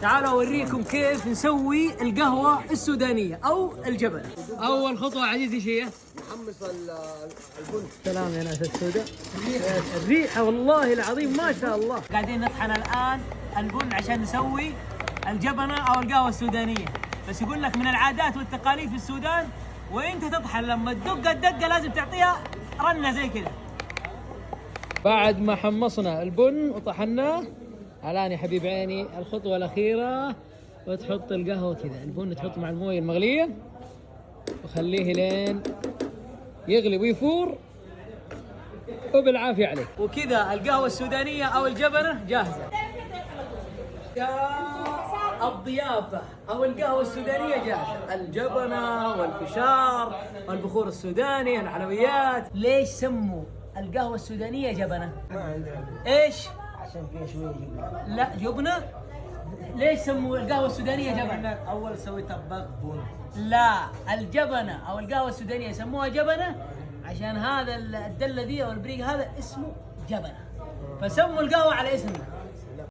تعالوا اوريكم كيف نسوي القهوة السودانية او الجبل. اول خطوة عزيزي ايش هي؟ نحمص البن. سلام يا ناس السوداء. الريحة والله العظيم ما شاء الله. قاعدين نطحن الان البن عشان نسوي الجبنة او القهوة السودانية. بس يقول لك من العادات والتقاليد في السودان وانت تطحن لما تدق الدقة لازم تعطيها رنة زي كذا. بعد ما حمصنا البن وطحناه الان يا حبيب عيني الخطوة الأخيرة وتحط القهوة كذا، البن تحطه مع الموية المغلية وخليه لين يغلي ويفور وبالعافية عليك. وكذا القهوة السودانية أو الجبنة جاهزة. الضيافة أو القهوة السودانية جاهزة، الجبنة والفشار والبخور السوداني الحلويات. ليش سموا القهوة السودانية جبنة؟ ما عندنا. إيش؟ عشان فيها شويه جبنه. لا جبنة؟ ليش سموا القهوة السودانية جبنة؟ اول سوي طباخ بن. لا، الجبنة أو القهوة السودانية يسموها جبنة عشان هذا الدلة دي أو البريق هذا اسمه جبنة، فسموا القهوة على اسمه.